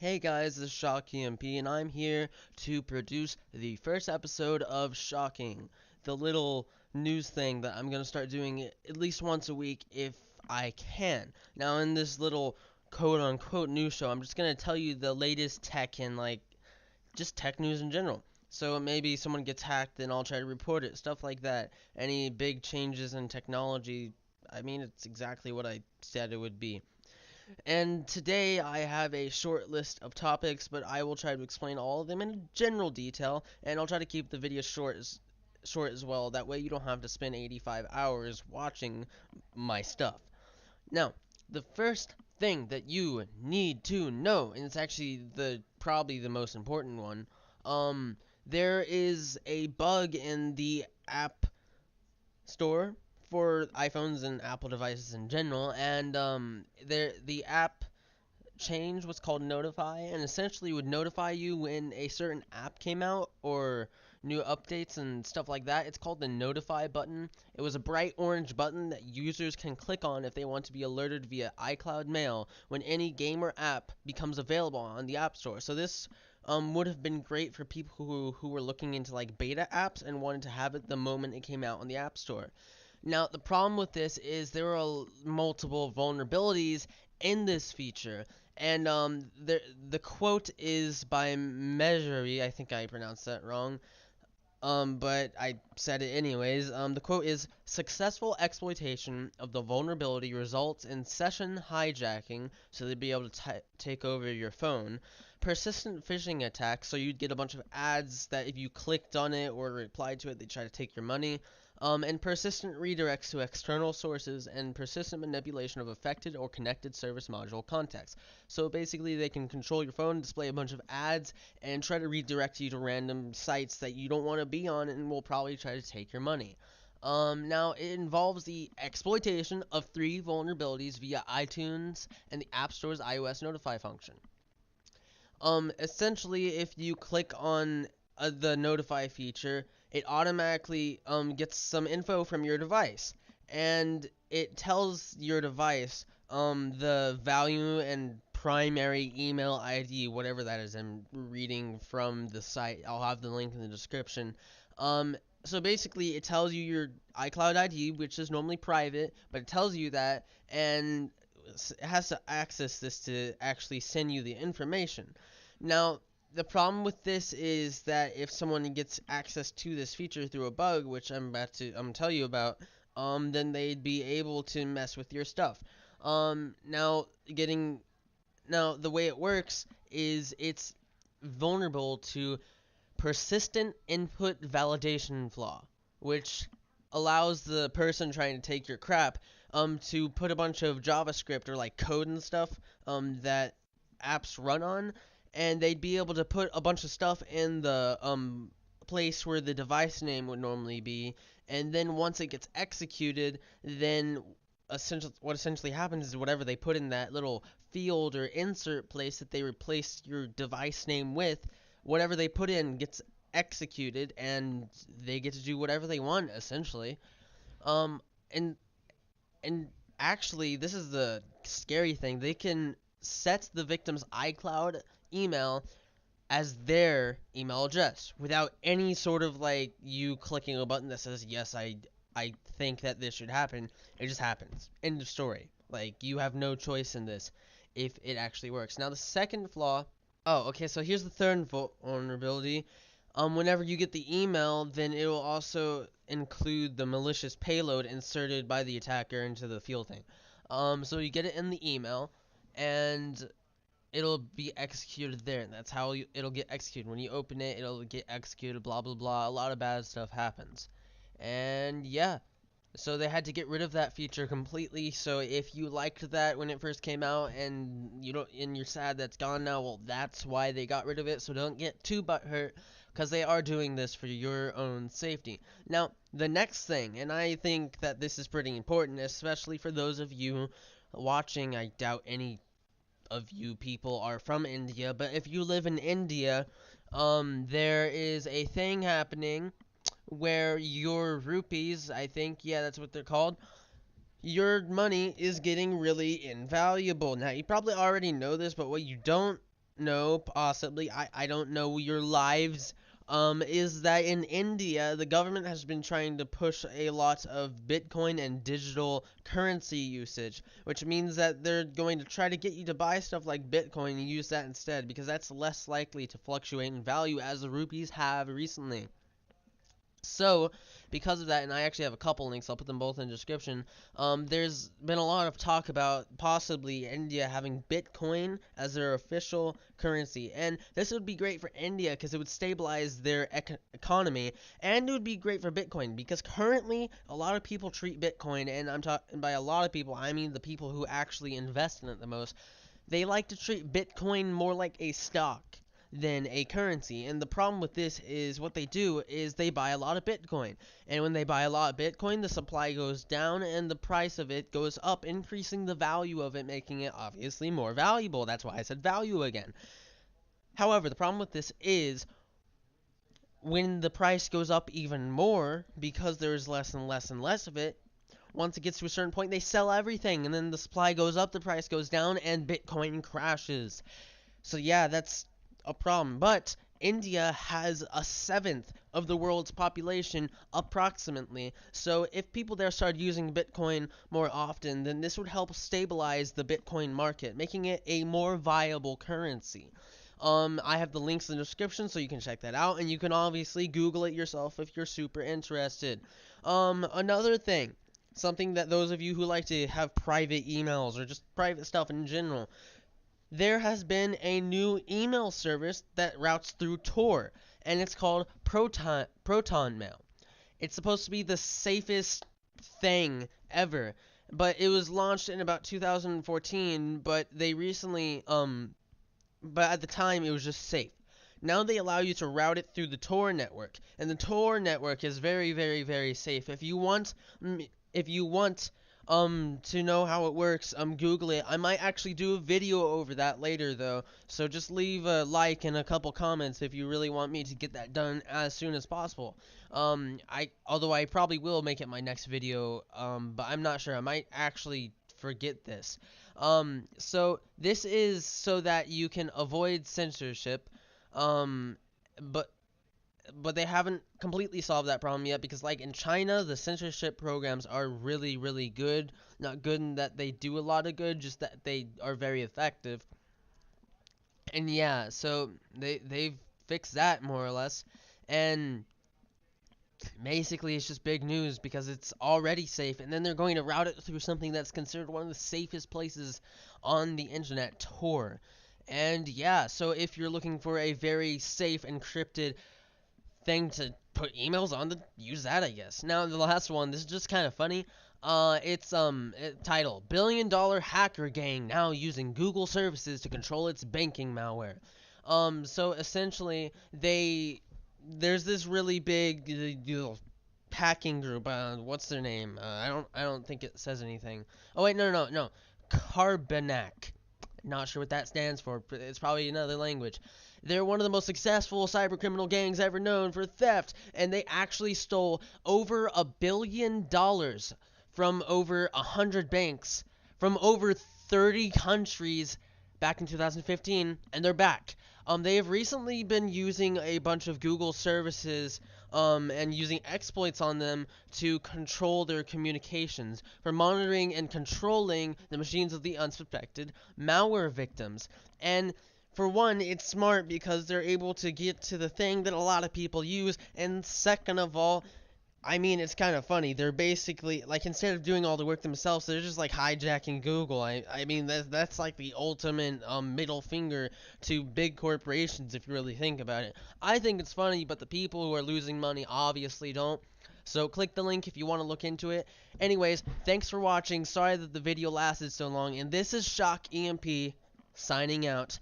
Hey guys, this is ShockEMP, and I'm here to produce the first episode of Shocking, the little news thing that I'm gonna start doing at least once a week if I can. Now, in this little quote-unquote news show, I'm just gonna tell you the latest tech and just tech news in general. So maybe someone gets hacked, and I'll try to report it, stuff like that. Any big changes in technology, I mean, it's exactly what I said it would be. And today I have a short list of topics, but I will try to explain all of them in general detail, and I'll try to keep the video short as well. That way you don't have to spend 85 hours watching my stuff. Now, the first thing that you need to know, and it's actually probably the most important one, there is a bug in the App Store for iPhones and Apple devices in general, and the app change was called Notify, and essentially would notify you when a certain app came out or new updates and stuff like that. It's called the Notify button. It was a bright orange button that users can click on if they want to be alerted via iCloud Mail when any game or app becomes available on the App Store. So this would have been great for people who were looking into like beta apps and wanted to have it the moment it came out on the App Store. Now, the problem with this is there are multiple vulnerabilities in this feature, and the quote is by Measury. I think I pronounced that wrong. But I said it anyways. The quote is, "Successful exploitation of the vulnerability results in session hijacking, so they'd be able to take over your phone. Persistent phishing attacks, so you'd get a bunch of ads that if you clicked on it or replied to it, they'd try to take your money. And persistent redirects to external sources and persistent manipulation of affected or connected service module context." So basically, they can control your phone, display a bunch of ads, and try to redirect you to random sites that you don't want to be on, and will probably try to take your money. Now, it involves the exploitation of 3 vulnerabilities via iTunes and the App Store's iOS Notify function. Essentially, if you click on the Notify feature, it automatically gets some info from your device, and it tells your device the value and primary email ID, whatever that is. I'm reading from the site. I'll have the link in the description. So basically, it tells you your iCloud ID, which is normally private, but it tells you that, and it has to access this to actually send you the information. Now, the problem with this is that if someone gets access to this feature through a bug, which I'm tell you about, then they'd be able to mess with your stuff. Now the way it works is it's vulnerable to persistent input validation flaw, which allows the person trying to take your crap to put a bunch of JavaScript or like code and stuff that apps run on, and they'd be able to put a bunch of stuff in the place where the device name would normally be, and then once it gets executed, then what essentially happens is whatever they put in that little field or insert place that they replace your device name with, whatever they put in gets executed, and they get to do whatever they want essentially. Um, and and actually, this is the scary thing. They can set the victim's iCloud email as their email address without any sort of like you clicking a button that says yes, I think that this should happen. It just happens. End of story. Like, you have no choice in this if it actually works. Now, the second flaw. Oh, okay. So here's the third vulnerability. Whenever you get the email, then it will also include the malicious payload inserted by the attacker into the field thing. So you get it in the email, and it'll be executed there. That's how it'll get executed. When you open it, it'll get executed, blah, blah, blah. A lot of bad stuff happens. And yeah, so they had to get rid of that feature completely. So if you liked that when it first came out and you're sad that's gone now, well, that's why they got rid of it. So don't get too butthurt, because they are doing this for your own safety. Now, the next thing, and I think that this is pretty important, especially for those of you watching. I doubt any of you people are from India, but if you live in India, there is a thing happening where your rupees, I think, yeah, that's what they're called, your money is getting really invaluable. Now, you probably already know this, but what you don't know, possibly, I don't know your lives, is that in India, the government has been trying to push a lot of Bitcoin and digital currency usage, which means that they're going to try to get you to buy stuff like Bitcoin and use that instead, because that's less likely to fluctuate in value as the rupees have recently. So, because of that, and I actually have a couple links, I'll put them both in the description. There's been a lot of talk about possibly India having Bitcoin as their official currency, and this would be great for India because it would stabilize their economy, and it would be great for Bitcoin because currently a lot of people treat Bitcoin, and I'm talking by a lot of people, I mean the people who actually invest in it the most. They like to treat Bitcoin more like a stock than a currency. And the problem with this is what they do is they buy a lot of Bitcoin. And when they buy a lot of Bitcoin, the supply goes down and the price of it goes up, increasing the value of it, making it obviously more valuable. That's why I said value again. However, the problem with this is when the price goes up even more because there's less and less and less of it, once it gets to a certain point, they sell everything, and then the supply goes up, the price goes down, and Bitcoin crashes. So yeah, that's a problem. But India has a seventh of the world's population, approximately. So if people there start using Bitcoin more often, then this would help stabilize the Bitcoin market, making it a more viable currency. I have the links in the description so you can check that out, and you can obviously Google it yourself if you're super interested. Another thing, something that those of you who like to have private emails or just private stuff in general, there has been a new email service that routes through Tor, and it's called Proton Mail. It's supposed to be the safest thing ever, but it was launched in about 2014, but they recently, but at the time it was just safe. Now they allow you to route it through the Tor network, and the Tor network is very, very, very safe. If you want to know how it works, Google it. I might actually do a video over that later though, so just leave a like and a couple comments if you really want me to get that done as soon as possible. Although I probably will make it my next video, but I'm not sure. I might actually forget this. So this is so that you can avoid censorship, um, but they haven't completely solved that problem yet because, like in China, the censorship programs are really, really good. Not good in that they do a lot of good, just that they are very effective. And yeah, so they've fixed that more or less, and basically it's just big news because it's already safe, and then they're going to route it through something that's considered one of the safest places on the internet, Tor. And yeah, so if you're looking for a very safe encrypted thing to put emails on, to use that, I guess. Now the last one, this is just kind of funny. It's title $1 billion hacker gang now using Google services to control its banking malware. So essentially there's this really big hacking group. What's their name? I don't think it says anything. Oh wait, no. Carbonac. Not sure what that stands for. But it's probably another language. They're one of the most successful cybercriminal gangs ever known for theft, and they actually stole over $1 billion from over 100 banks from over 30 countries back in 2015, and they're back. They have recently been using a bunch of Google services and using exploits on them to control their communications, for monitoring and controlling the machines of the unsuspected malware victims. And for one, it's smart because they're able to get to the thing that a lot of people use, and second of all, I mean, it's kind of funny. They're basically, like, instead of doing all the work themselves, they're just, like, hijacking Google. I mean, that's like, the ultimate, middle finger to big corporations, if you really think about it. I think it's funny, but the people who are losing money obviously don't. So, click the link if you want to look into it. Anyways, thanks for watching. Sorry that the video lasted so long, and this is ShockEMP, signing out.